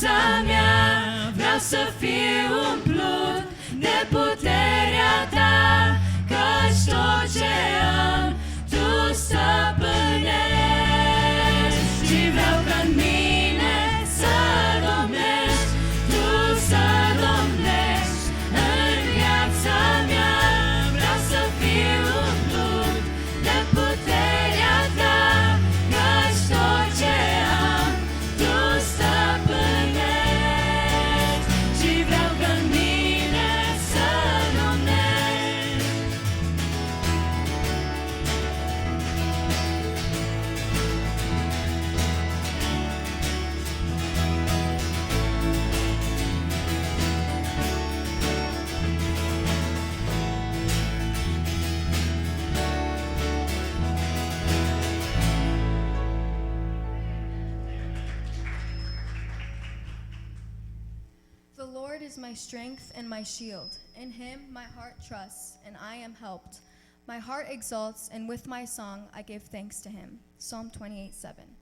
viața mea vreau să fiu umplut de puterea ta, căci tot ce am tu stăpânești. Și vreau ca în mine să domnești, tu să domnești în viața mea. Vreau să fiu umplut de puterea ta, căci tot ce am tu stăpânești. Și vreau ca în mine să domnești. The Lord is my strength and my shield. In him my heart trusts, and I am helped. My heart exalts, and with my song I give thanks to him. Psalm 28:7.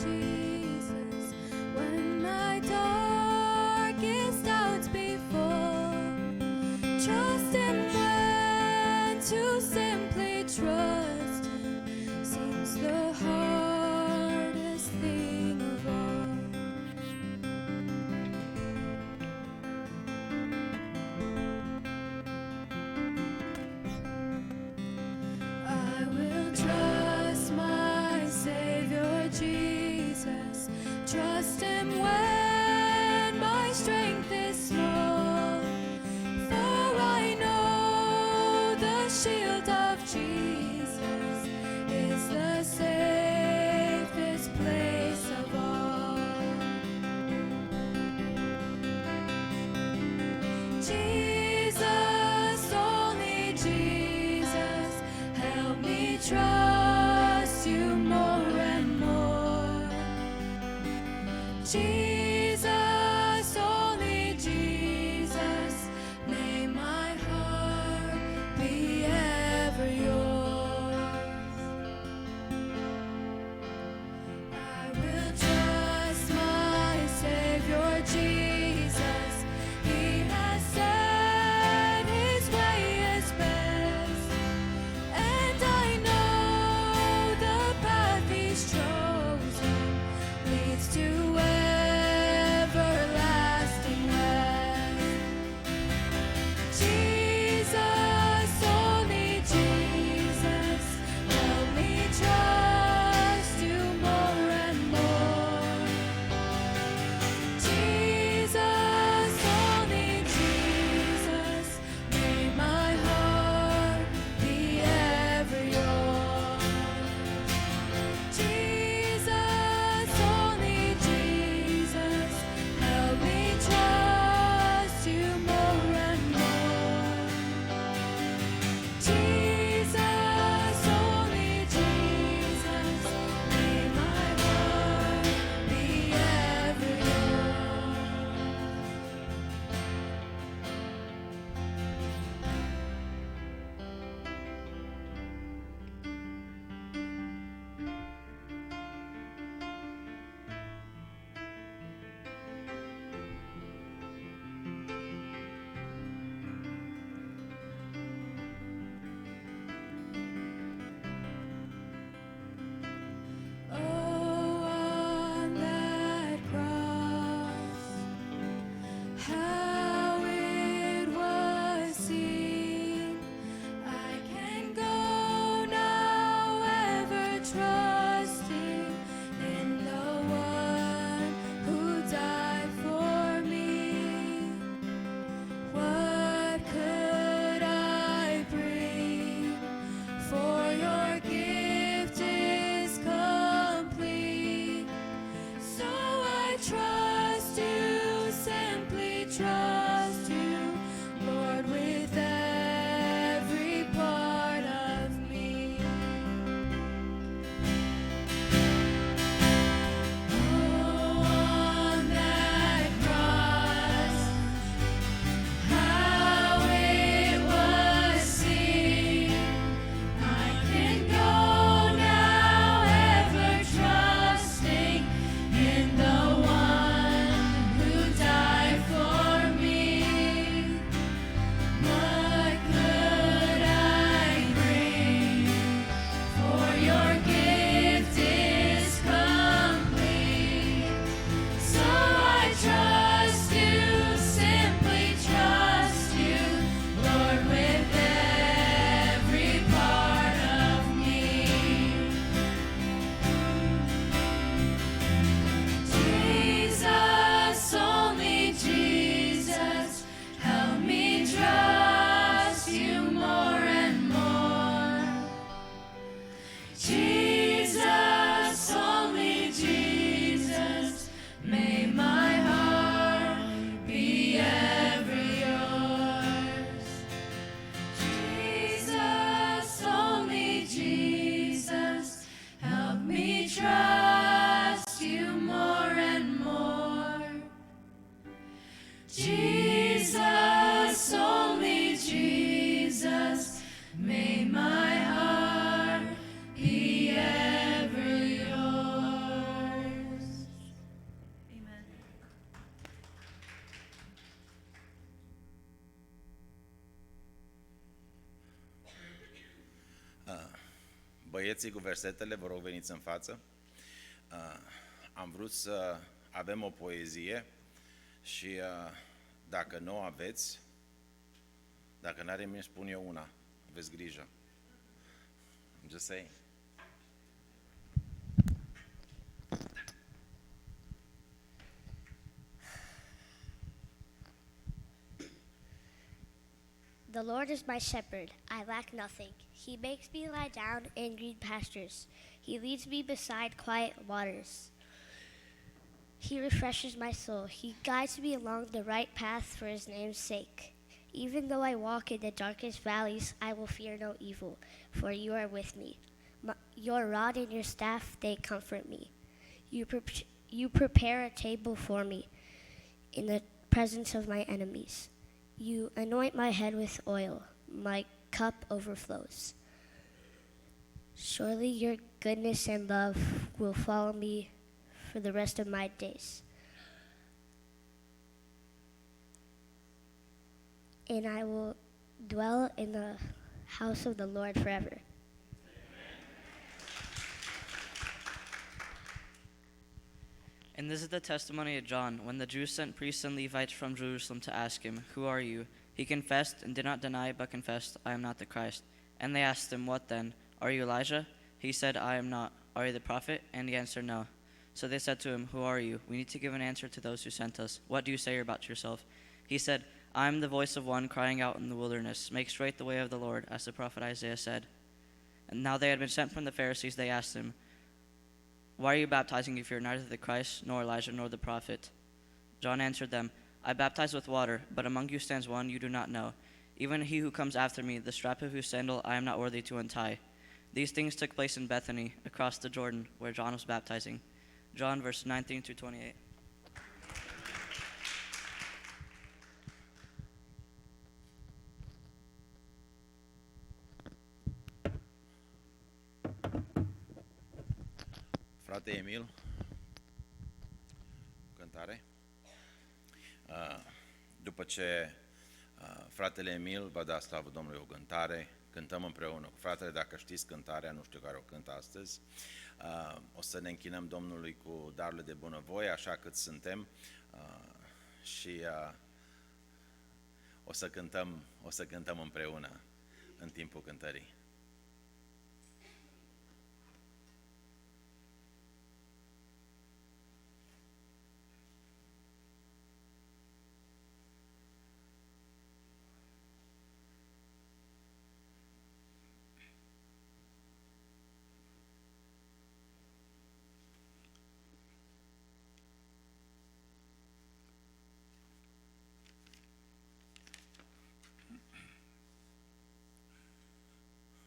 Jesus, when my darkest doubts befall, trust him when to simply trust him seems the hardest thing of all. I will trust my Savior Jesus, trust him when my strength is small, for I know the shield of Jesus is the safest place of all. Jesus, only Jesus, help me trust you more and more. Jesus, only Jesus, may my heart be ever yours. I will trust my Savior Jesus. He has said his way is best, and I know the path he's chosen leads to Băieții cu versetele, vă rog veniți în față. Am vrut să avem o poezie și dacă nu o aveți, dacă n-are nimeni, spun eu una. Aveți grijă. I'm just saying. The Lord is my shepherd, I lack nothing. He makes me lie down in green pastures. He leads me beside quiet waters. He refreshes my soul. He guides me along the right path for his name's sake. Even though I walk in the darkest valleys, I will fear no evil, for you are with me. Your rod and your staff, they comfort me. You prepare a table for me in the presence of my enemies. You anoint my head with oil. My cup overflows. Surely your goodness and love will follow me for the rest of my days. And I will dwell in the house of the Lord forever. And this is the testimony of John. When the Jews sent priests and Levites from Jerusalem to ask him, "Who are you?" he confessed and did not deny, but confessed, "I am not the Christ." And they asked him, "What then? Are you Elijah?" He said, "I am not." "Are you the prophet?" And he answered, "No." So they said to him, "Who are you? We need to give an answer to those who sent us. What do you say about yourself?" He said, "I am the voice of one crying out in the wilderness, 'Make straight the way of the Lord,' as the prophet Isaiah said." And now they had been sent from the Pharisees. They asked him, "Why are you baptizing if you are neither the Christ, nor Elijah, nor the prophet?" John answered them, "I baptize with water, but among you stands one you do not know, even he who comes after me, the strap of whose sandal I am not worthy to untie." These things took place in Bethany, across the Jordan, where John was baptizing. John, verses 19 through 28. Frate Emil, cântare. După ce fratele Emil va da slavă Domnului o cântare, cântăm împreună cu fratele, dacă știți cântarea, nu știu care o cântă astăzi, o să ne închinăm Domnului cu darurile de bunăvoie, așa cât suntem, și o să cântăm împreună în timpul cântării.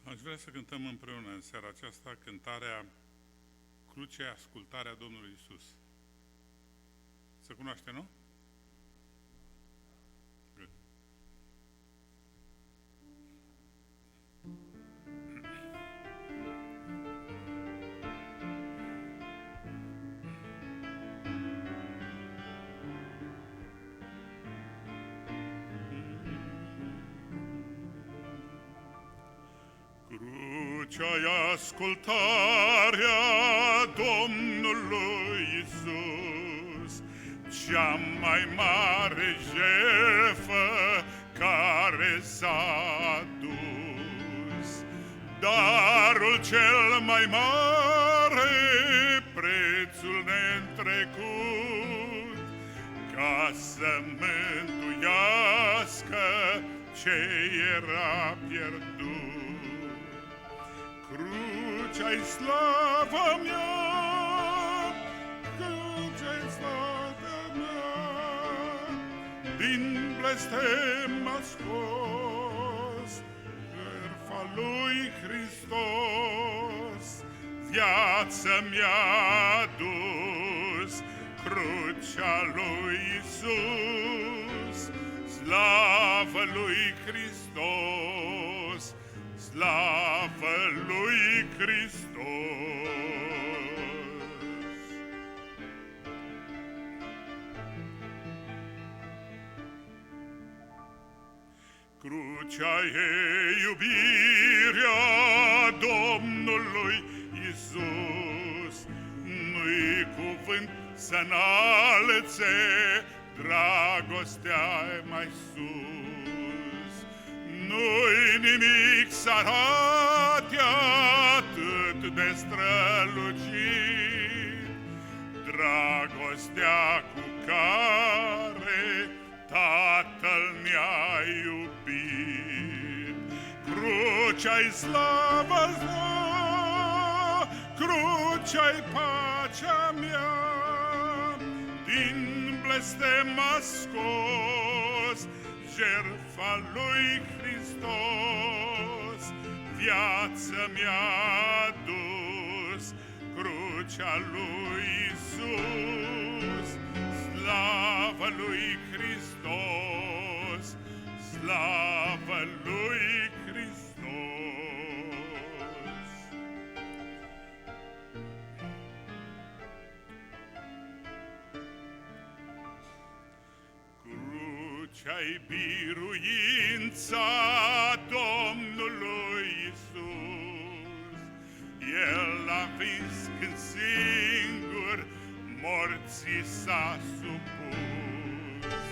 Aș vrea să cântăm împreună în seara aceasta cântarea Crucea, ascultarea Domnului Isus. Se cunoaște, nu? Good. Crucea-i ascultarea Domnului Isus, cea mai mare jertfă care s-a adus. Darul cel mai mare, prețul neîntrecut, ca să mântuiască ce era pierdut. Crucea-i slava mea, crucea-i slava mea, din blestem m-a scos, jertfa lui Hristos, viață mi-a dus, crucea lui Isus, slavă lui Hristos, slavă lui Hristos. Crucea e iubirea Domnului Iisus. Nu-i cuvânt să înalțe, dragostea e mai sus. Nu-i nimic să arate atât de strălucit, dragostea cu care Tatăl ne-a iubit. Crucea-i slavă mea, crucea-i pacea mea, din blestem a scos jertfa lui Hristos. Viața mi-a dus crucea lui Iisus. Slavă lui Hristos, slavă lui Hristos. Crucea-i biruința Domnului Iisus. El a învins când singur morții s-a supus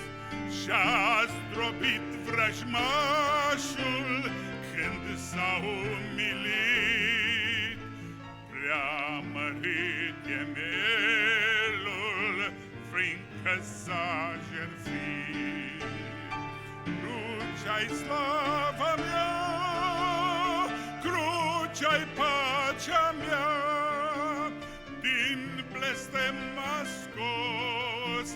și-a zdrobit vrăjmașul când s-a umilit. Preamărit e mielul, fiindcă s-a jertfit. Crucea-i slava mea, crucea-i pacea mea, din blestem m-a scos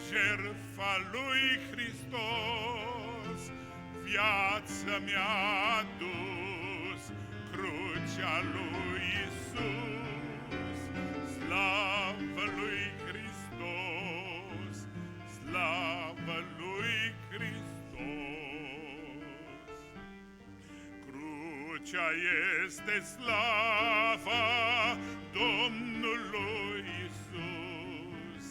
jertfa lui Hristos. Viața mi-a dus crucea lui Iisus. Slavă lui Hristos, slavă lui Hristos. Crucea este slava Domnului Iisus.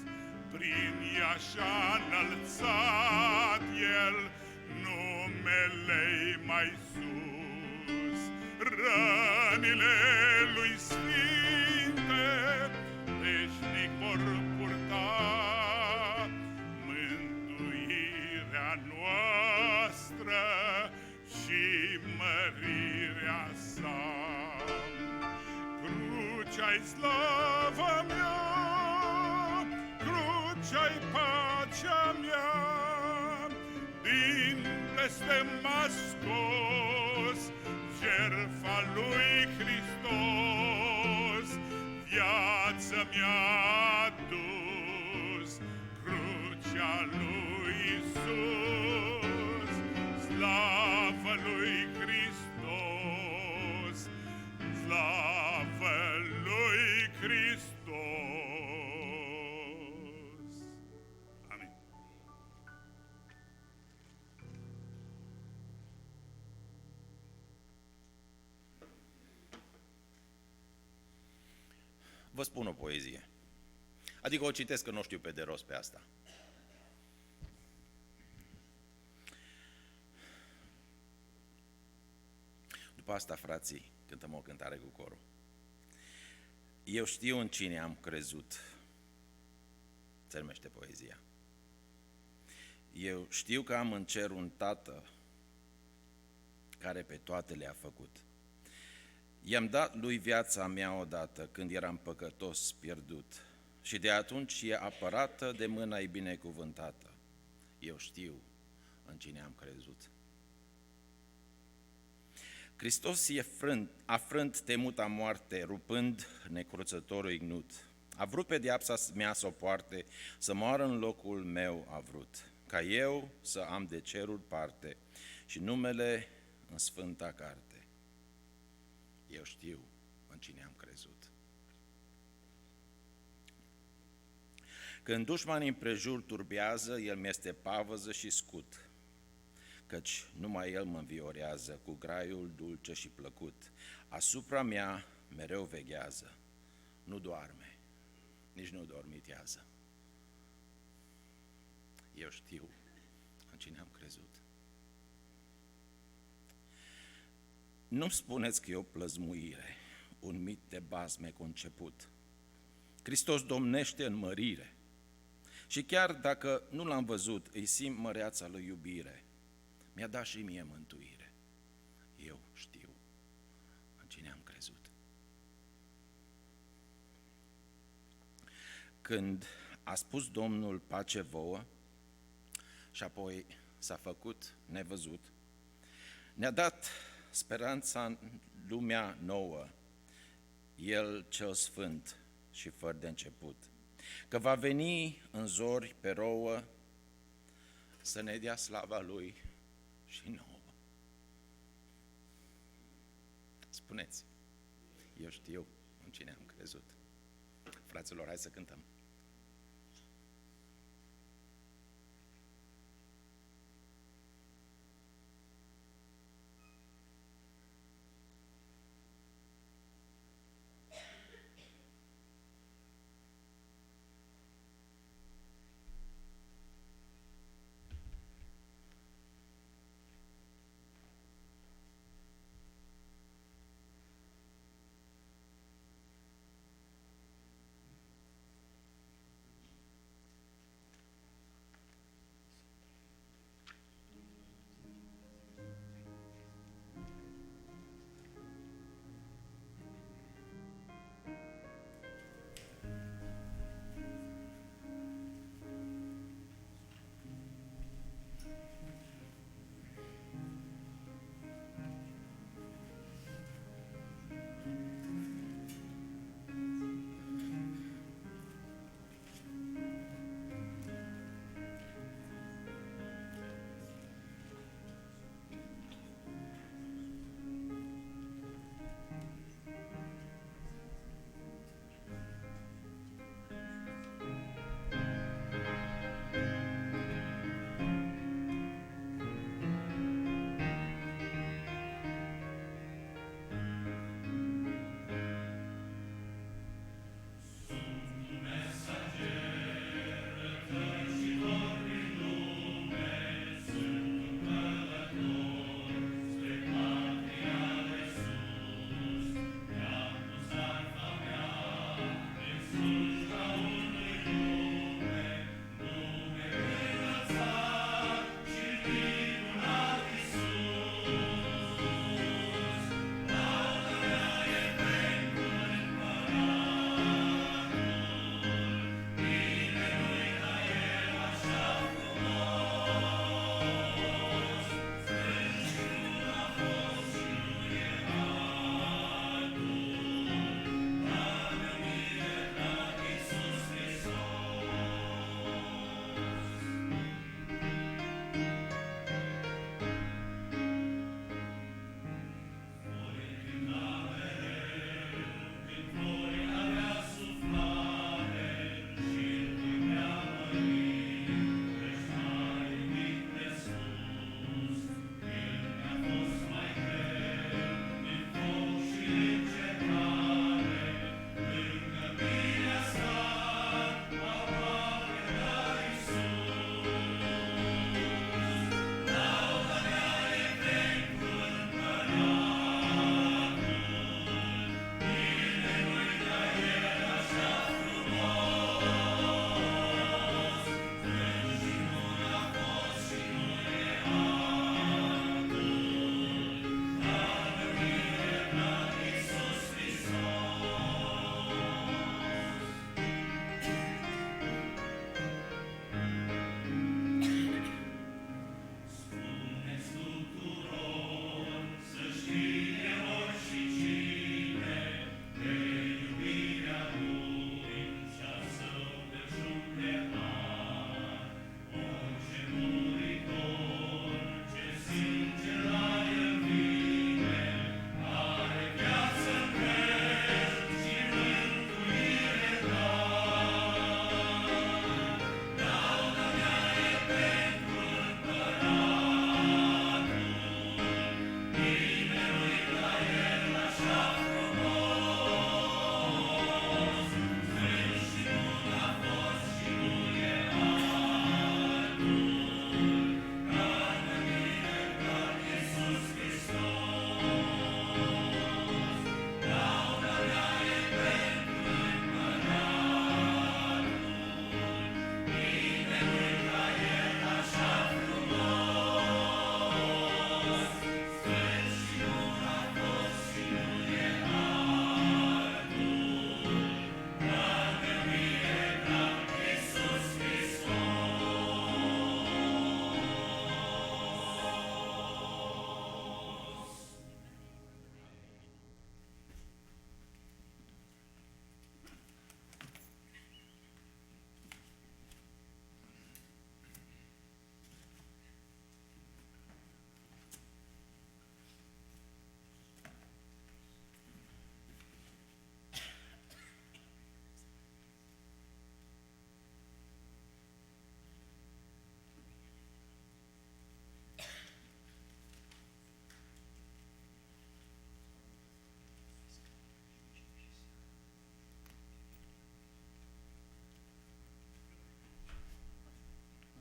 Prin ea și-a înălțat El numele-i mai sus. Rănile lui sfinte veșnic vor purta, mântuirea noastră și mărirea sa. Crucea-i slava mea, crucea-i pacea mea, din blestem m-a scos jertfa lui Hristos. Viața mi-a dus crucea lui Iisus. Slavă lui Hristos, slavă lui Hristos. Amin. Vă spun o poezie. Adică o citesc, că nu știu pe de rost pe asta. După asta, frații, cântăm o cântare cu corul. Eu știu în cine am crezut. Se numește poezia. Eu știu că am în cer un tată care pe toate le-a făcut. I-am dat lui viața mea odată când eram păcătos pierdut și de atunci e apărată de mâna-i binecuvântată. Eu știu în cine am crezut. Hristos a frânt temuta moarte, rupând necruțătorul ignut. A vrut pedeapsa mea să o poarte, să moară în locul meu a vrut, ca eu să am de cerul parte și numele în sfânta carte. Eu știu în cine am crezut. Când dușmanii împrejur turbează, El mi-este pavăză și scut, căci numai El mă înviorează cu graiul dulce și plăcut. Asupra mea mereu veghează, nu doarme, nici nu dormitează. Eu știu în cine am crezut. Nu-mi spuneți că e o plăzmuire, un mit de bazme conceput. Hristos domnește în mărire. Și chiar dacă nu l-am văzut, îi simt măreața lui iubire. Mi-a dat și mie mântuire. Eu știu în cine am crezut. Când a spus Domnul pace vouă și apoi s-a făcut nevăzut, ne-a dat speranța în lumea nouă, El cel sfânt și fără de început, că va veni în zori pe rouă să ne dea slava Lui și nouă. Spuneți, eu știu în cine am crezut. Fraților, hai să cântăm.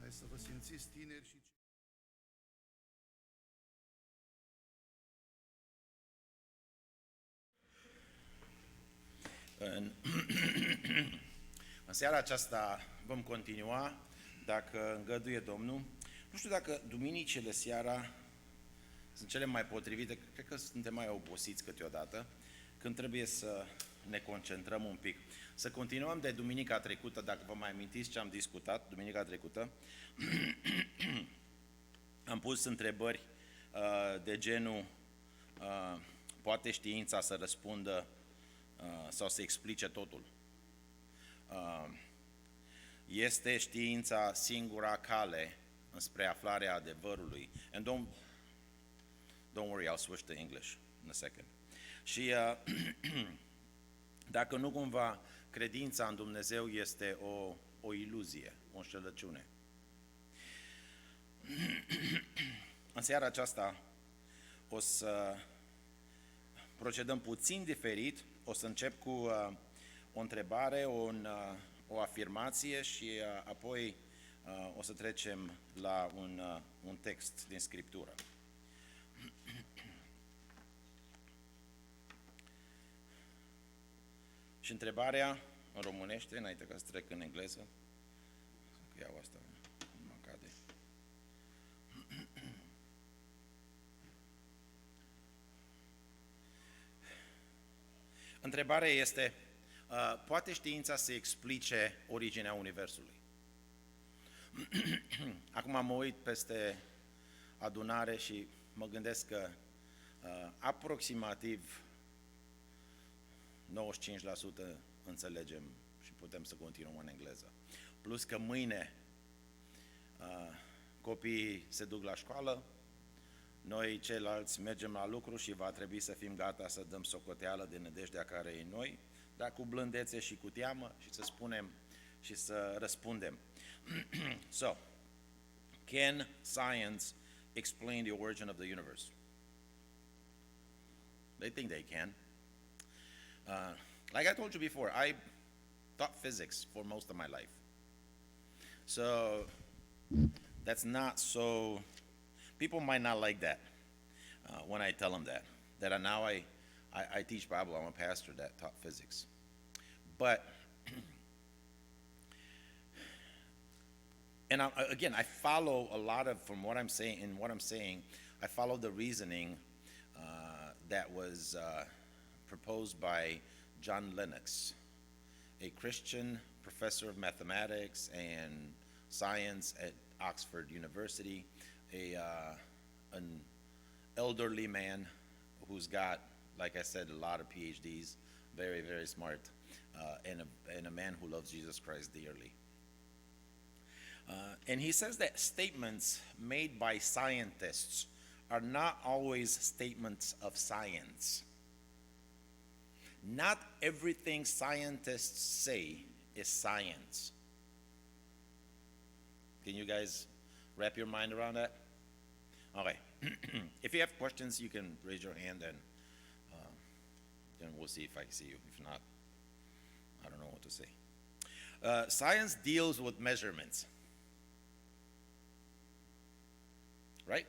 Hai să vă simțiți tineri și... În, în seara aceasta vom continua, dacă îngăduie Domnul. Nu știu dacă duminicile seara sunt cele mai potrivite, cred că suntem mai obosiți câteodată, când trebuie să ne concentrăm un pic. Să continuăm de duminica trecută, dacă vă mai amintiți ce am discutat duminica trecută. Am pus întrebări de genul, poate știința să răspundă sau să explice totul? Este știința singura cale înspre aflarea adevărului? And don't worry, I'll switch to English in a second. Și dacă nu cumva credința în Dumnezeu este o iluzie, o înșelăciune. În seara aceasta o să procedăm puțin diferit. O să încep cu o întrebare, o afirmație și apoi o să trecem la un text din Scriptură. Și întrebarea în românește, înainte ca să trec în engleză, că iau asta, nu mă cade. Întrebarea este, poate știința să explice originea Universului? Acum mă uit peste adunare și mă gândesc că aproximativ 95% înțelegem și putem să continuăm în engleză. Plus că mâine copiii se duc la școală, noi ceilalți mergem la lucru și va trebui să fim gata să dăm socoteală de nădejdea care e în noi, dar cu blândețe și cu teamă și să spunem și să răspundem. So, can science explain the origin of the universe? They think they can. Like I told you before, I taught physics for most of my life. So, that's not so... People might not like that when I tell them that now I teach Bible. I'm a pastor that taught physics. But, and again, I follow a lot of, from what I'm saying, in what I'm saying, I follow the reasoning that was proposed by John Lennox, a Christian professor of mathematics and science at Oxford University, an elderly man who's got, like I said, a lot of PhDs, very, very smart, and a man who loves Jesus Christ dearly. And he says that statements made by scientists are not always statements of science. Not everything scientists say is science. Can you guys wrap your mind around that? Okay. If you have questions, you can raise your hand and then we'll see if I see you. If not, I don't know what to say. Science deals with measurements. Right?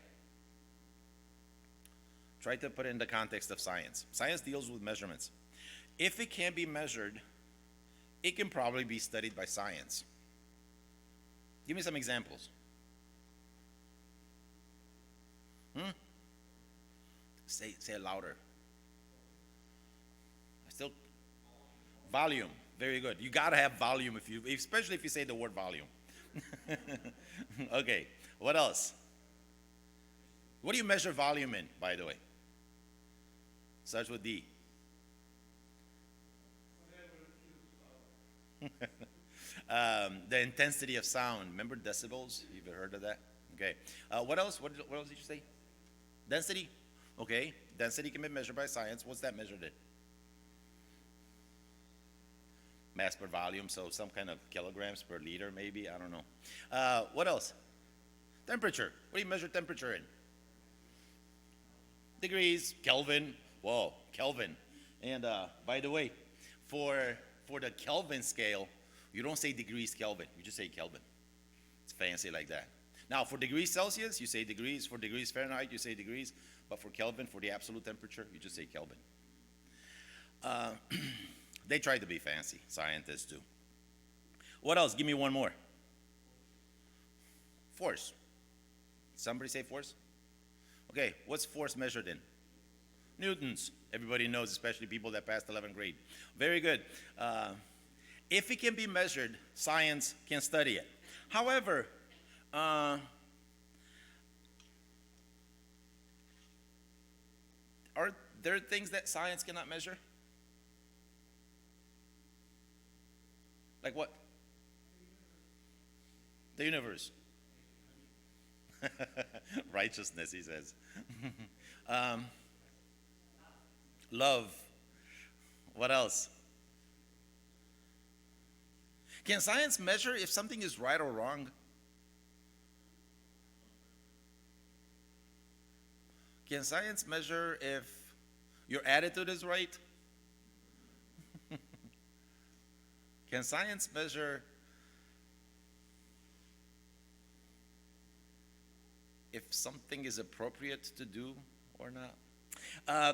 Try to put it in the context of science. Science deals with measurements. If it can be measured, it can probably be studied by science. Give me some examples. Say it louder. Volume. Very good. You gotta have volume especially if you say the word volume. Okay. What else? What do you measure volume in, by the way? Starts with D. The intensity of sound. Remember decibels? You've ever heard of that? Okay. What else? What else did you say? Density? Okay. Density can be measured by science. What's that measured in? Mass per volume, so some kind of kilograms per liter, maybe. I don't know. What else? Temperature. What do you measure temperature in? Degrees, Kelvin. Whoa, Kelvin. And by the way, for the Kelvin scale, you don't say degrees Kelvin. You just say Kelvin. It's fancy like that. Now, for degrees Celsius, you say degrees. For degrees Fahrenheit, you say degrees. But for Kelvin, for the absolute temperature, you just say Kelvin. They try to be fancy. Scientists do. What else? Give me one more. Force. Somebody say force? Okay, what's force measured in? Newtons. Everybody knows, especially people that passed 11th grade. Very good. If it can be measured, science can study it. However, are there things that science cannot measure? Like what? The universe. Righteousness, he says. Love. What else? Can science measure if something is right or wrong? Can science measure if your attitude is right? Can science measure if something is appropriate to do or not?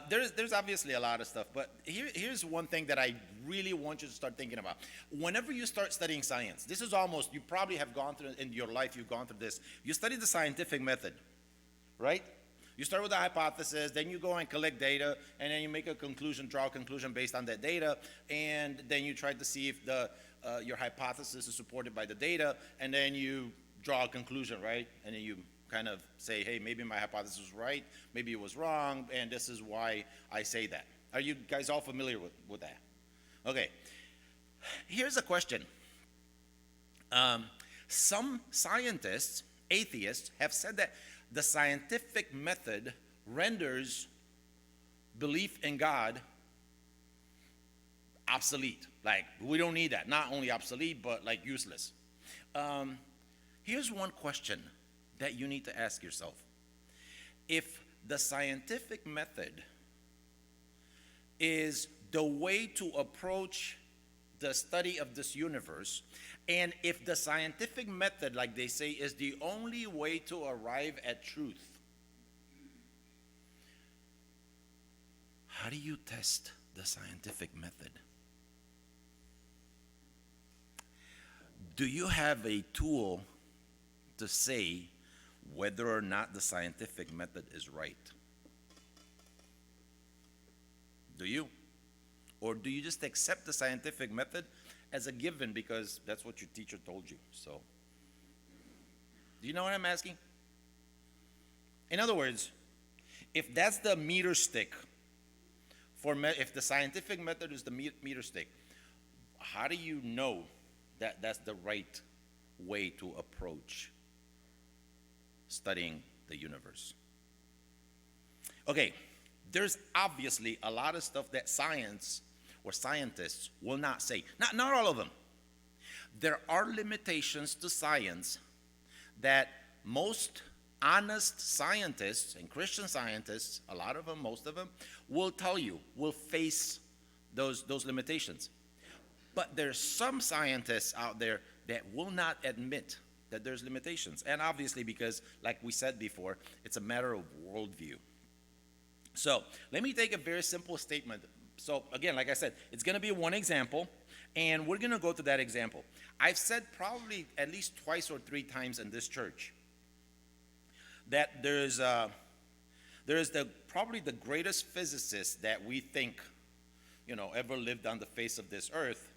There's obviously a lot of stuff, but here's one thing that I really want you to start thinking about. Whenever you start studying science, this is almost, you probably have gone through, in your life, you've gone through this. You study the scientific method, right? You start with a hypothesis, then you go and collect data, and then you make a conclusion, draw a conclusion based on that data, and then you try to see if your hypothesis is supported by the data, and then you draw a conclusion, right? And then you kind of say, hey, maybe my hypothesis was right, maybe it was wrong, and this is why I say that. Are you guys all familiar with that? Okay. Here's a question. Some scientists, atheists, have said that the scientific method renders belief in God obsolete. Like, we don't need that. Not only obsolete, but like useless. Here's one question that you need to ask yourself. If the scientific method is the way to approach the study of this universe, and if the scientific method, like they say, is the only way to arrive at truth, how do you test the scientific method? Do you have a tool to say whether or not the scientific method is right? Do you? Or do you just accept the scientific method as a given because that's what your teacher told you? So, do you know what I'm asking? In other words, if that's the meter stick, if the scientific method is the meter stick, how do you know that that's the right way to approach studying the universe? Okay, there's obviously a lot of stuff that science or scientists will not say. Not all of them. There are limitations to science that most honest scientists and Christian scientists, a lot of them, most of them, will tell you, will face those limitations. But there's some scientists out there that will not admit that there's limitations. And obviously because, like we said before, it's a matter of worldview. So let me take a very simple statement. So again, like I said, it's going to be one example, and we're going to go to that example. I've said probably at least twice or three times in this church that there is probably the greatest physicist that we think, ever lived on the face of this earth.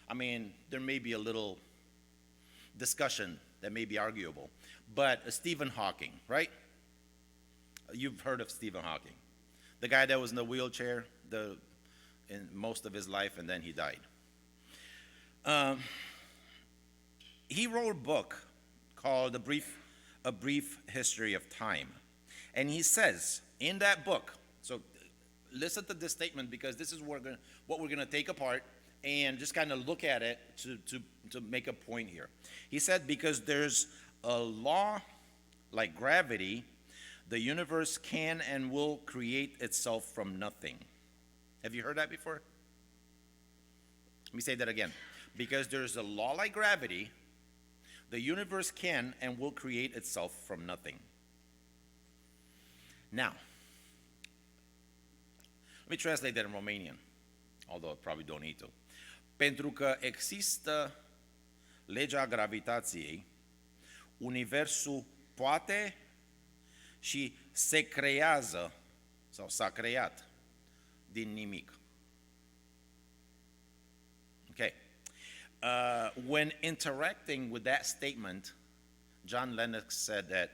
I mean, there may be a little discussion that may be arguable, but Stephen Hawking, right? You've heard of Stephen Hawking, the guy that was in the wheelchair in most of his life, and then he died. He wrote a book called A Brief History of Time, and he says in that book, so listen to this statement because this is what we're going to take apart and just kind of look at it to make a point here. He said, because there's a law like gravity, the universe can and will create itself from nothing. Have you heard that before? Let me say that again. Because there's a law like gravity, The universe can and will create itself from nothing. Now, let me translate that in Romanian, although I probably don't need to. Pentru că există legea gravitației, universul poate și se creează sau s-a creat din nimic. Okay. When interacting with that statement, John Lennox said that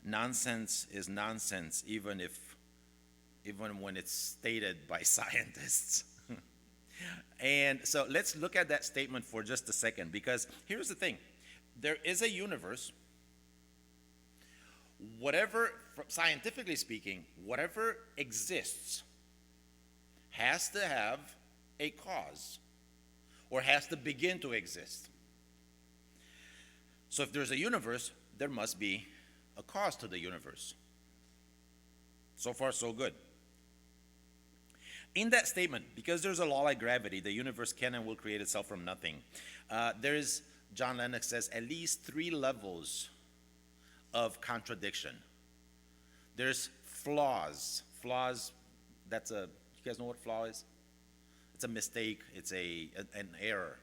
nonsense is nonsense, even when it's stated by scientists. And so let's look at that statement for just a second, because here's the thing. There is a universe. Whatever, scientifically speaking, whatever exists has to have a cause, or has to begin to exist. So if there's a universe, there must be a cause to the universe. So far, so good. In that statement, because there's a law like gravity, the universe can and will create itself from nothing. There's, John Lennox says, at least 3 levels of contradiction. There's flaws. Flaws, that's you guys know what flaw is? It's a mistake, it's an error.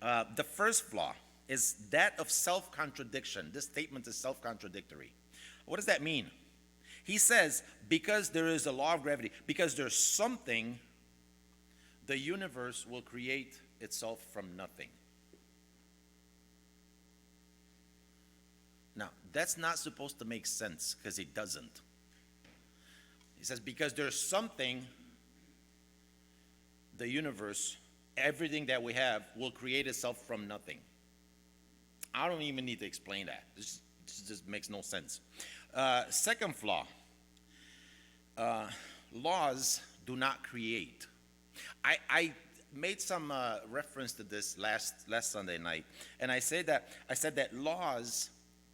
The first flaw is that of self-contradiction. This statement is self-contradictory. What does that mean? He says, because there is a law of gravity, because there's something, the universe will create itself from nothing. Now, that's not supposed to make sense, because it doesn't. He says, because there's something, the universe, everything that we have, will create itself from nothing. I don't even need to explain that. This just makes no sense. Second flaw, laws do not create. I made some reference to this last Sunday night, and I said that laws,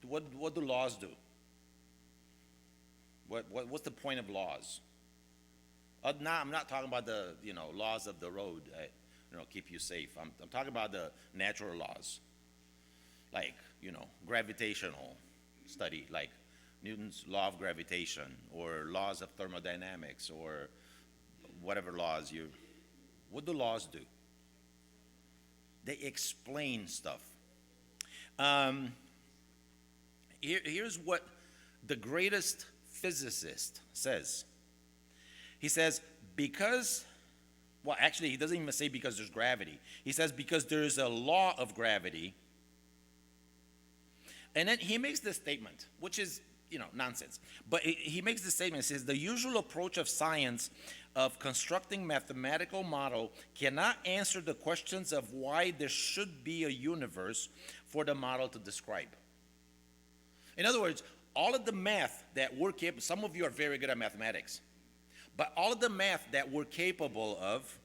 what do laws do? What's the point of laws? I'm not talking about the laws of the road, keep you safe. I'm talking about the natural laws, like gravitational study, like Newton's law of gravitation, or laws of thermodynamics, or whatever laws what do laws do? They explain stuff. Here's what the greatest physicist says. He says, actually he doesn't even say because there's gravity. He says because there's a law of gravity. And then he makes this statement, which is, nonsense. But he makes this statement, he says, the usual approach of science of constructing mathematical model cannot answer the questions of why there should be a universe for the model to describe. In other words, all of the math that we're capable, some of you are very good at mathematics, but all of the math that we're capable of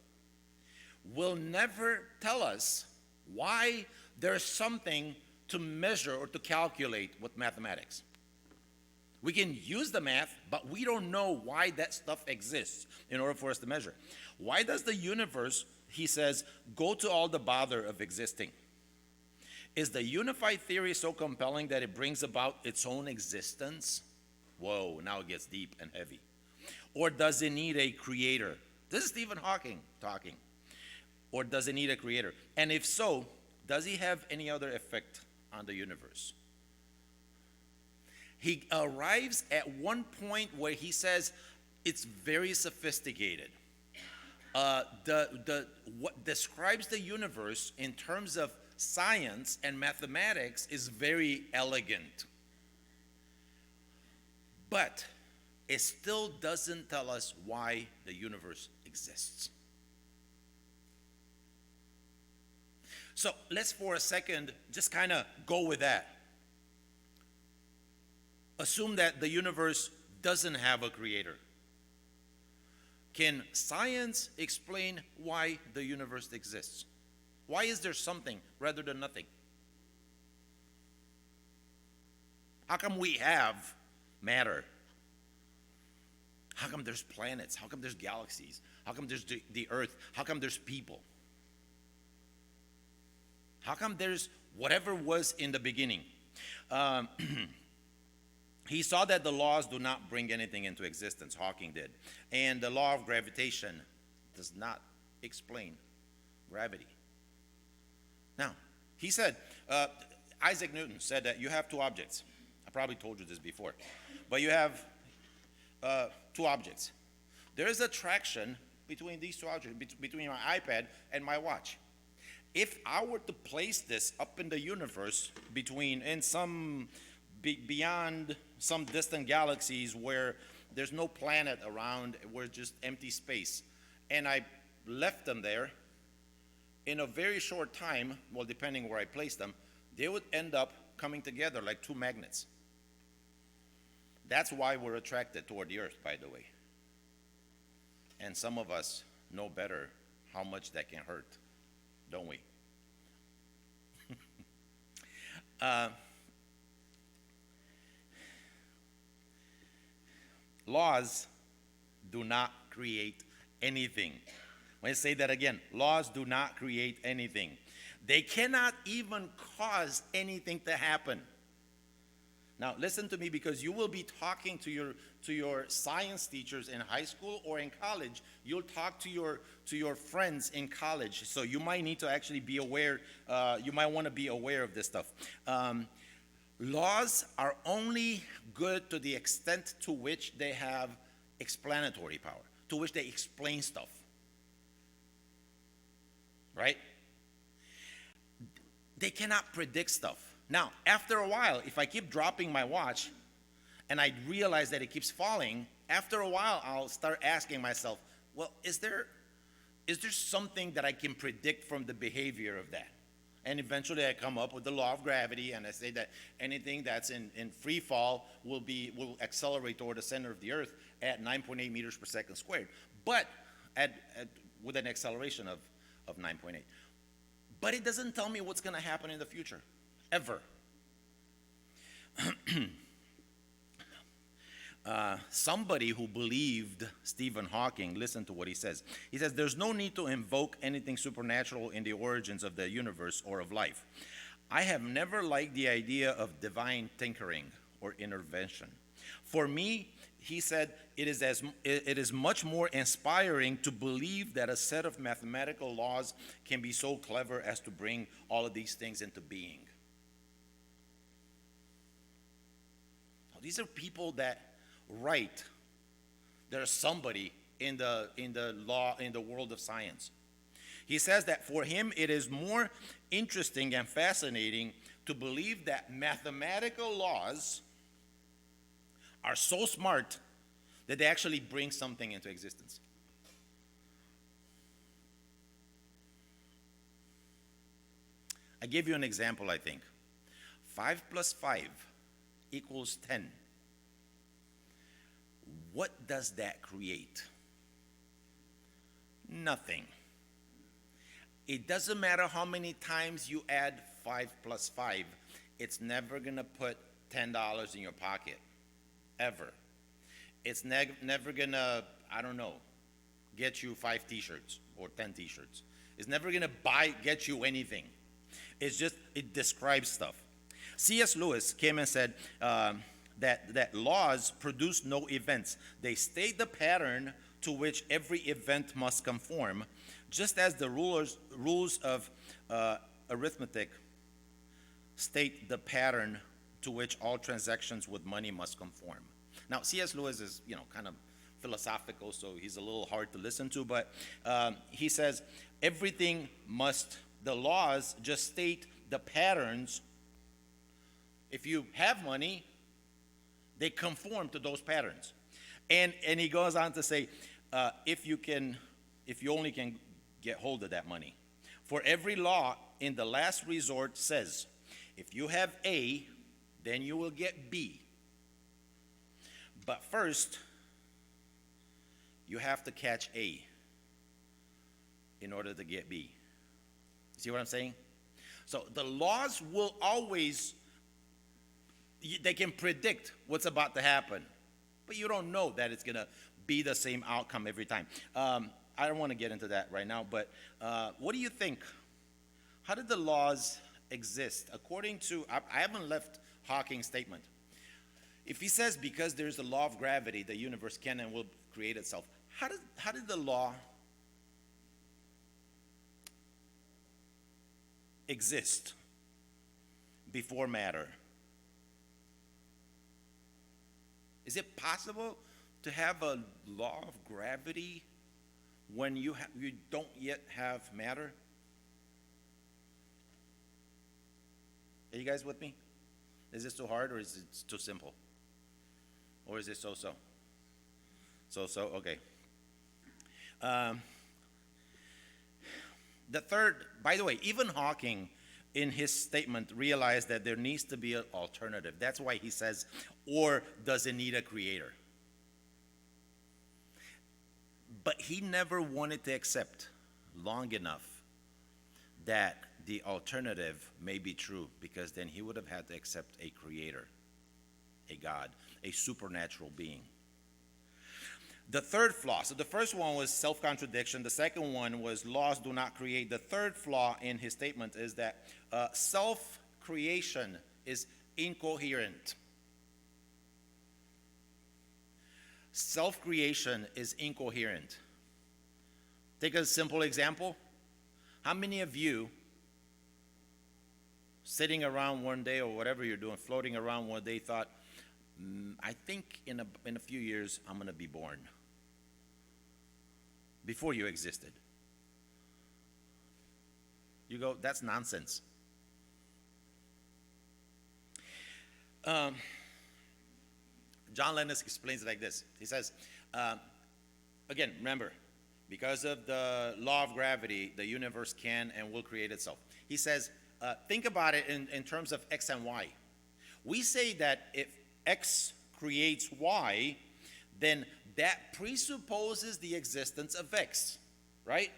will never tell us why there's something to measure or to calculate with mathematics. We can use the math, but we don't know why that stuff exists in order for us to measure. Why does the universe, he says, go to all the bother of existing? Is the unified theory so compelling that it brings about its own existence? Whoa, now it gets deep and heavy. Or does it need a creator? This is Stephen Hawking talking. Or does it need a creator? And if so, does he have any other effect on the universe? He arrives at one point where he says it's very sophisticated. What describes the universe in terms of science and mathematics is very elegant. But it still doesn't tell us why the universe exists. So let's for a second just kind of go with that. Assume that the universe doesn't have a creator. Can science explain why the universe exists? Why is there something rather than nothing? How come we have matter? How come there's planets? How come there's galaxies? How come there's the earth? How come there's people? How come there's whatever was in the beginning? Um, he saw that the laws do not bring anything into existence. Hawking did. And the law of gravitation does not explain gravity. Now, he said, Isaac Newton said that you have two objects. I probably told you this before. But you have two objects. There is attraction between these two objects, between my iPad and my watch. If I were to place this up in the universe in some beyond some distant galaxies where there's no planet around, where it's just empty space, and I left them there, in a very short time, well, depending where I place them, they would end up coming together like two magnets. That's why we're attracted toward the earth, by the way. And some of us know better how much that can hurt, don't we? Laws do not create anything. When I say that again, laws do not create anything. They cannot even cause anything to happen. Now, listen to me, because you will be talking to your science teachers in high school or in college. You'll talk to your friends in college, so you might need to actually be aware. You might want to be aware of this stuff. Laws are only good to the extent to which they have explanatory power, to which they explain stuff. Right? They cannot predict stuff. Now, after a while, if I keep dropping my watch and I realize that it keeps falling, after a while I'll start asking myself, well, is there something that I can predict from the behavior of that? And eventually I come up with the law of gravity, and I say that anything that's in free fall will accelerate toward the center of the earth at 9.8 meters per second squared, but with an acceleration of 9.8. But it doesn't tell me what's going to happen in the future, ever. Somebody who believed Stephen Hawking, listen to what he says. He says, there's no need to invoke anything supernatural in the origins of the universe or of life. I have never liked the idea of divine tinkering or intervention. For me, he said, it is much more inspiring to believe that a set of mathematical laws can be so clever as to bring all of these things into being. Now, these are people that write. There's somebody in the world of science. He says that for him it is more interesting and fascinating to believe that mathematical laws are so smart that they actually bring something into existence. I give you an example, I think. 5 plus 5 equals 10. What does that create? Nothing. It doesn't matter how many times you add 5 plus 5, it's never going to put $10 in your pocket, ever. It's never going to, I don't know, get you 5 t-shirts or 10 t-shirts. It's never going to get you anything. It's just, it describes stuff. C.S. Lewis came and said that laws produce no events. They state the pattern to which every event must conform, just as the rules of arithmetic state the pattern to which all transactions with money must conform. Now, C.S. Lewis is, kind of philosophical, so he's a little hard to listen to, but he says the laws just state the patterns. If you have money, they conform to those patterns. And he goes on to say, if you only can get hold of that money. For every law in the last resort says, if you have A, then you will get B. But first, you have to catch A in order to get B. See what I'm saying? So the laws will always, they can predict what's about to happen, but you don't know that it's going to be the same outcome every time. I don't want to get into that right now, but what do you think? How did the laws exist? According to, I haven't left Hawking's statement. If he says because there's a law of gravity, the universe can and will create itself, how did the law exist before matter? Is it possible to have a law of gravity when you don't yet have matter? Are you guys with me? Is this too hard or is it too simple? Or is it so-so? So-so, okay. The third, by the way, even Hawking in his statement realized that there needs to be an alternative. That's why he says, or does it need a creator? But he never wanted to accept long enough that the alternative may be true, because then he would have had to accept a creator, a God, a supernatural being. The third flaw, so the first one was self-contradiction. The second one was laws do not create. The third flaw in his statement is that self-creation is incoherent. Self-creation is incoherent. Take a simple example. How many of you sitting around one day or whatever you're doing, floating around one day, thought, I think in a few years I'm going to be born? Before you existed. You go, that's nonsense. John Lennox explains it like this. He says, again, remember, because of the law of gravity, the universe can and will create itself. He says, think about it in terms of X and Y. We say that if X creates Y, then that presupposes the existence of X, right?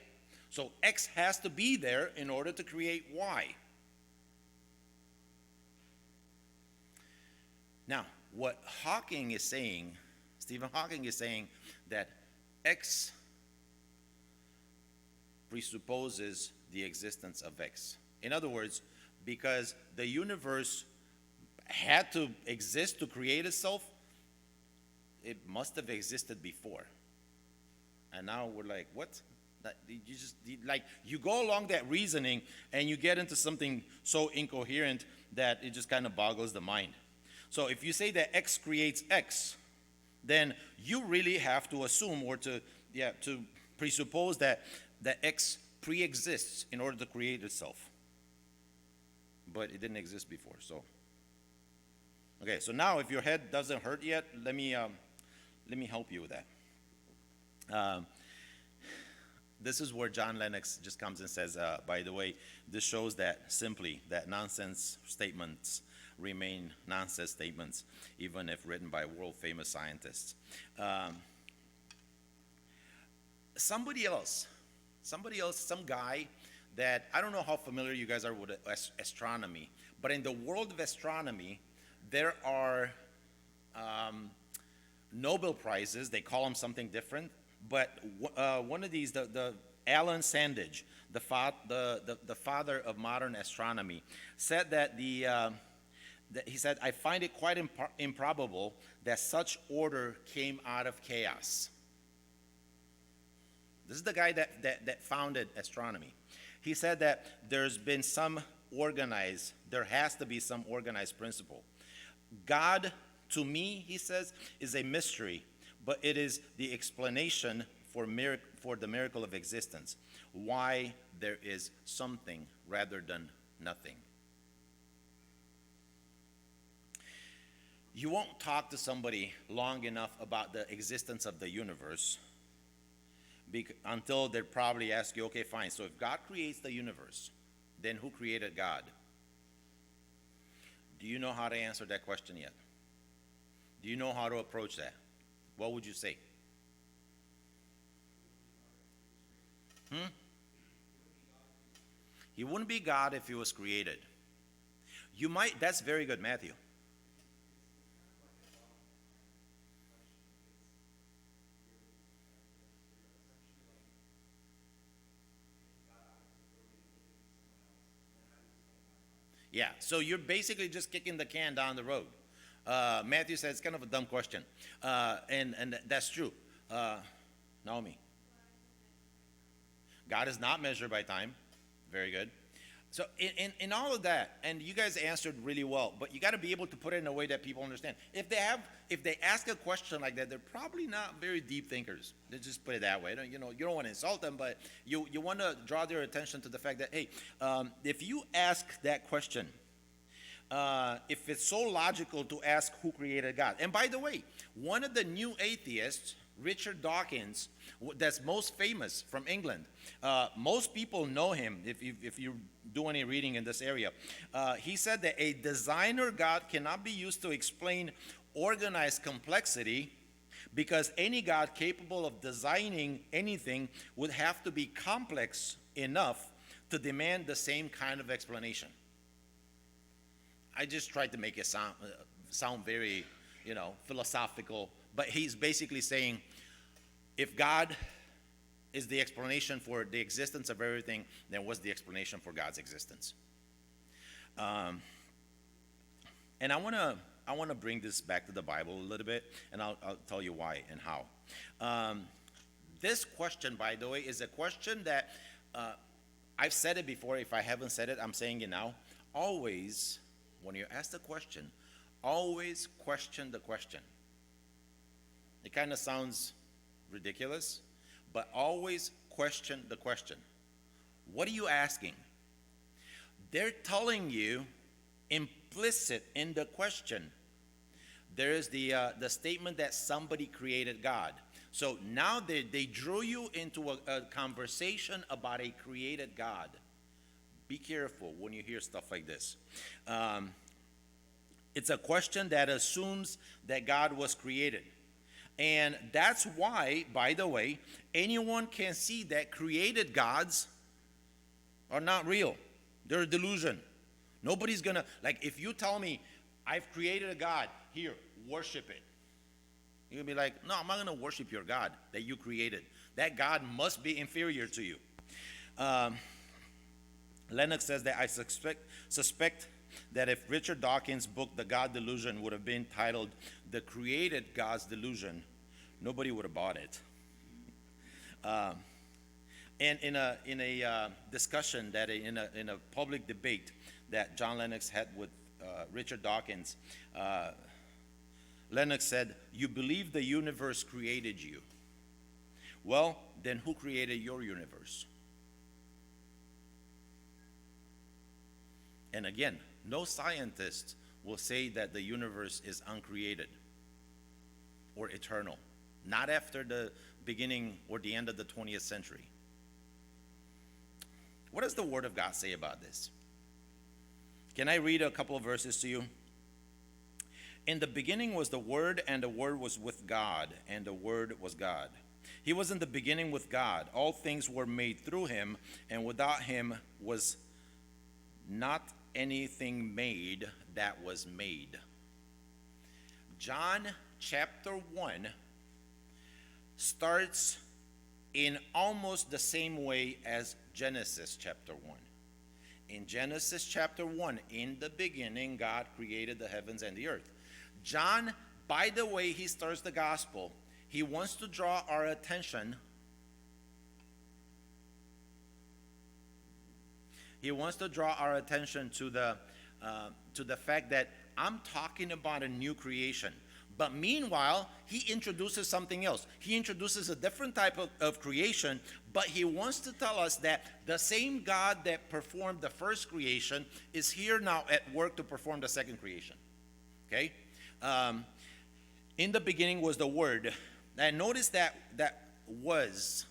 So X has to be there in order to create Y. Now, what Hawking is saying, Stephen Hawking is saying that X presupposes the existence of X. In other words, because the universe had to exist to create itself, it must have existed before. And now we're like, what? You go along that reasoning and you get into something so incoherent that it just kind of boggles the mind. So if you say that X creates X, then you really have to assume or to presuppose that X pre-exists in order to create itself. But it didn't exist before, so. Okay, so now if your head doesn't hurt yet, let me help you with that. This is where John Lennox just comes and says, by the way, this shows that simply that nonsense statements remain nonsense statements, even if written by world-famous scientists. Somebody else, some guy that, I don't know how familiar you guys are with astronomy, but in the world of astronomy, there are Nobel Prizes. They call them something different, but one of these, the Alan Sandage, the father of modern astronomy, said that he said, I find it quite improbable that such order came out of chaos. This is the guy that founded astronomy. He said that there has to be some organized principle. God, to me, he says, is a mystery, but it is the explanation for the miracle of existence. Why there is something rather than nothing. You won't talk to somebody long enough about the existence of the universe until they probably ask you, okay, fine, so if God creates the universe, then who created God? Do you know how to answer that question yet? Do you know how to approach that? What would you say? He wouldn't be God if he was created. That's very good, Matthew. Yeah, so you're basically just kicking the can down the road. Matthew said it's kind of a dumb question, and that's true. Naomi, God is not measured by time. Very good. So in all of that, and you guys answered really well, but you got to be able to put it in a way that people understand. If they ask a question like that, they're probably not very deep thinkers. Let's just put it that way. You don't want to insult them, but you want to draw their attention to the fact that, hey, if you ask that question, if it's so logical to ask who created God. And by the way, one of the new atheists, Richard Dawkins, that's most famous from England. Most people know him if you do any reading in this area. He said that a designer God cannot be used to explain organized complexity, because any God capable of designing anything would have to be complex enough to demand the same kind of explanation. I just tried to make it sound very, philosophical, but he's basically saying, if God is the explanation for the existence of everything, then what's the explanation for God's existence? And I want to bring this back to the Bible a little bit, and I'll tell you why and how. This question, by the way, is a question that I've said it before. If I haven't said it, I'm saying it now. Always, when you're asked a question, always question the question. It kind of sounds ridiculous, but always question the question. What are you asking? They're telling you, implicit in the question, there is the statement that somebody created God. So now they drew you into a conversation about a created God. Be careful when you hear stuff like this. It's a question that assumes that God was created. And that's why, by the way, anyone can see that created gods are not real. They're a delusion. Nobody's gonna, if you tell me, I've created a God, here, worship it. You're gonna be like, no, I'm not gonna worship your God that you created. That God must be inferior to you. Lennox says that I suspect that if Richard Dawkins' book, The God Delusion, would have been titled The Created God's Delusion, nobody would have bought it. And in a discussion that in a public debate that John Lennox had with Richard Dawkins, Lennox said, "You believe the universe created you. Well, then who created your universe?" And again, no scientist will say that the universe is uncreated or eternal. Not after the beginning or the end of the 20th century. What does the Word of God say about this? Can I read a couple of verses to you? In the beginning was the Word, and the Word was with God, and the Word was God. He was in the beginning with God. All things were made through him, and without him was not anything made that was made. John chapter 1 starts in almost the same way as Genesis chapter 1. In Genesis chapter 1, in the beginning, God created the heavens and the earth. John, by the way he starts the gospel, he wants to draw our attention. He wants to draw our attention to the fact that I'm talking about a new creation. But meanwhile, he introduces something else. He introduces a different type of creation, but he wants to tell us that the same God that performed the first creation is here now at work to perform the second creation. Okay? In the beginning was the Word. And notice that was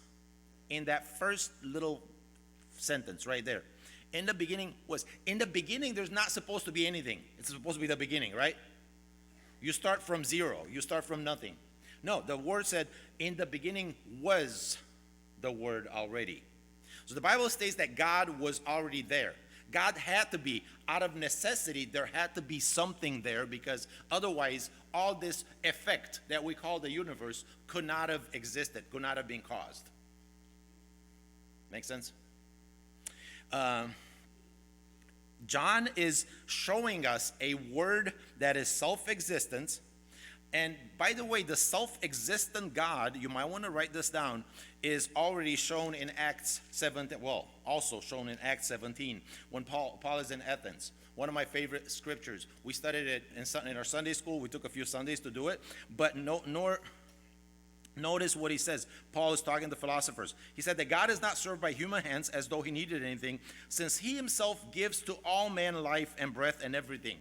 in that first little sentence right there. In the beginning was. In the beginning, there's not supposed to be anything. It's supposed to be the beginning, right? You start from zero. You start from nothing. No, the Word said, in the beginning was the Word already. So the Bible states that God was already there. God had to be, out of necessity, there had to be something there, because otherwise all this effect that we call the universe could not have existed, could not have been caused. Make sense? John is showing us a word that is self-existent. And by the way, the self-existent God, you might want to write this down, is already shown in Acts 17. Well, also shown in Acts 17 when Paul is in Athens. One of my favorite scriptures. We studied it in our Sunday school. We took a few Sundays to do it. But notice what he says. Paul is talking to philosophers. He said that God is not served by human hands as though he needed anything, since he himself gives to all men life and breath and everything.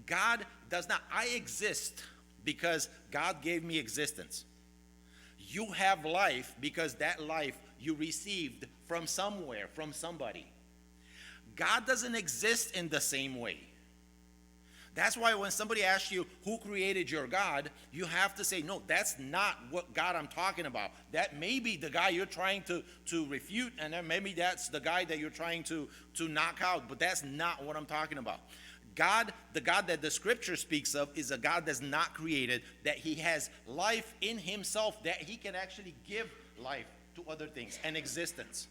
God does not. I exist because God gave me existence. You have life because that life you received from somewhere, from somebody. God doesn't exist in the same way. That's why when somebody asks you who created your God, you have to say, no, that's not what God I'm talking about. That may be the guy you're trying to refute, and then maybe that's the guy that you're trying to knock out, but that's not what I'm talking about. God, the God that the scripture speaks of, is a God that's not created, that he has life in himself, that he can actually give life to other things and existence.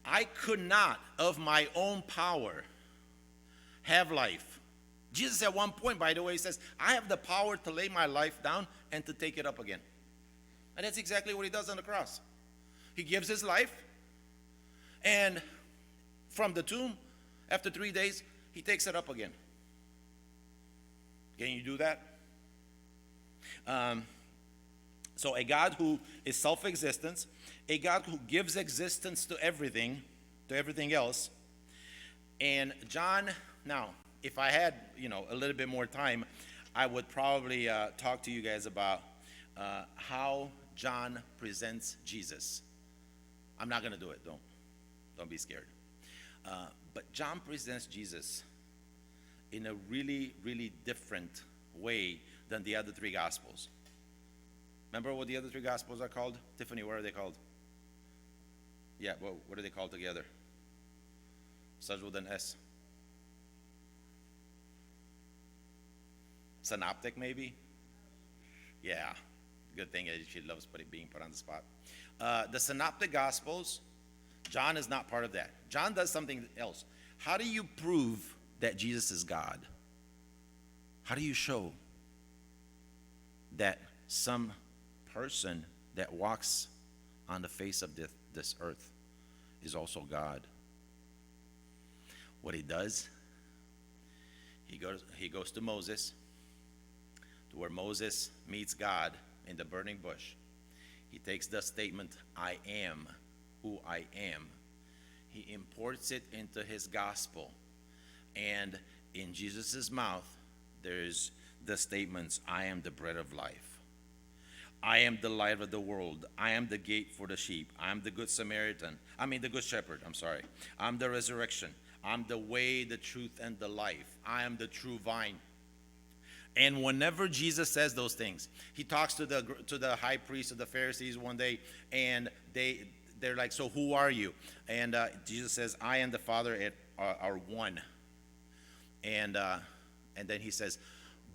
I could not, of my own power, have life. Jesus at one point, by the way, says, I have the power to lay my life down and to take it up again. And that's exactly what he does on the cross. He gives his life, and from the tomb, after 3 days, he takes it up again. Can you do that? So a God who is self-existence, a God who gives existence to everything else. And John, now, if I had, a little bit more time, I would probably talk to you guys about how John presents Jesus. I'm not going to do it. Don't be scared. But John presents Jesus in a really, really different way than the other three Gospels. Remember what the other three Gospels are called? Tiffany, what are they called? Yeah, what are they called together? Starts with an S. Synoptic, maybe? Yeah. Good thing she loves being put on the spot. The Synoptic Gospels, John is not part of that. John does something else. How do you prove that Jesus is God? How do you show that some person that walks on the face of this earth is also God? What he does, he goes to Moses, to where Moses meets God in the burning bush. He takes the statement, I am who I am. He imports it into his gospel. And in Jesus' mouth, there's the statements, I am the bread of life. I am the light of the world. I am the gate for the sheep. I am the good shepherd, I'm sorry. I'm the resurrection. I'm the way, the truth, and the life. I am the true vine. And whenever Jesus says those things, he talks to the high priest of the Pharisees one day, and they're like, so who are you? And Jesus says, I and the Father are one. And then he says,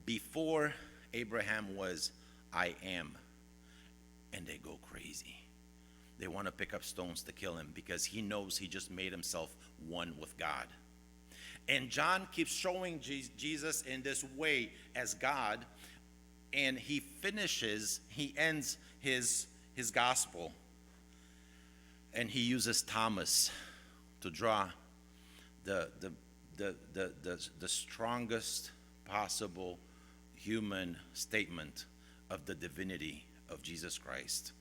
before Abraham was, I am. And they go crazy. They want to pick up stones to kill him because he knows he just made himself one with God. And John keeps showing Jesus in this way as God, and he ends his gospel, and he uses Thomas to draw the strongest possible human statement of the divinity of Jesus Christ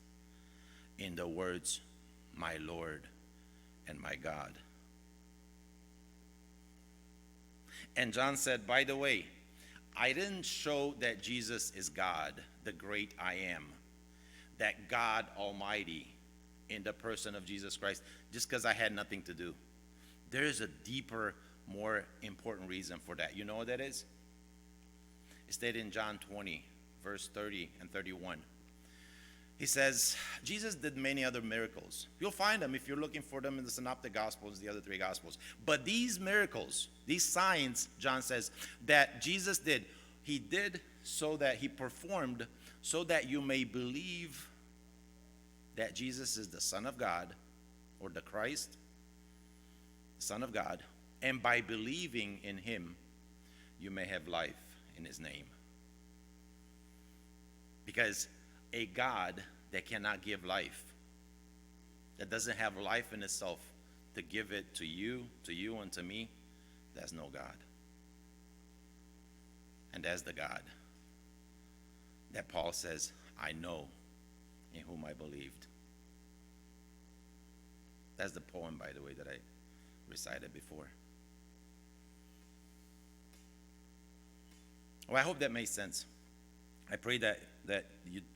in the words, my Lord and my God. And John said, by the way, I didn't show that Jesus is God, the great I am, that God Almighty in the person of Jesus Christ, just because I had nothing to do. There is a deeper, more important reason for that. You know what that is? It's stated in John 20, verse 30 and 31. He says, Jesus did many other miracles. You'll find them if you're looking for them in the Synoptic Gospels, the other three Gospels. But these miracles, these signs, John says, that Jesus did, he did so that he performed, so that you may believe that Jesus is the Son of God, or the Christ, the Son of God, and by believing in him, you may have life in his name. Because a God that cannot give life, that doesn't have life in itself to give it to you, and to me, that's no God. And that's the God that Paul says, I know in whom I believed. That's the poem, by the way, that I recited before. Well, I hope that makes sense. I pray that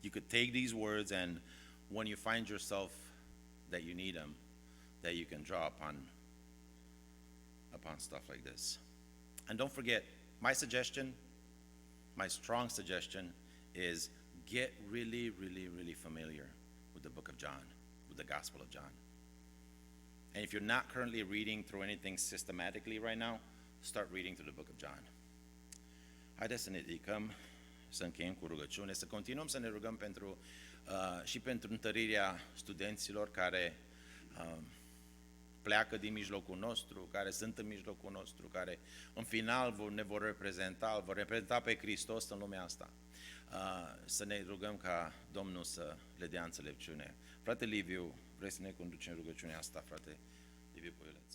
you could take these words, and when you find yourself that you need them, that you can draw upon stuff like this. And don't forget, my strong suggestion is get really, really, really familiar with the book of John, with the Gospel of John. And if you're not currently reading through anything systematically right now, start reading through the book of John. Haideți să ne ridicăm, să încheiem cu rugăciune, să continuăm să ne rugăm și pentru întărirea studenților care pleacă din mijlocul nostru, care sunt în mijlocul nostru, care în final ne vor reprezenta pe Hristos în lumea asta. Să ne rugăm ca Domnul să le dea înțelepciune. Frate Liviu, vrei să ne conduci în rugăciunea asta, frate Liviu Puiuleț?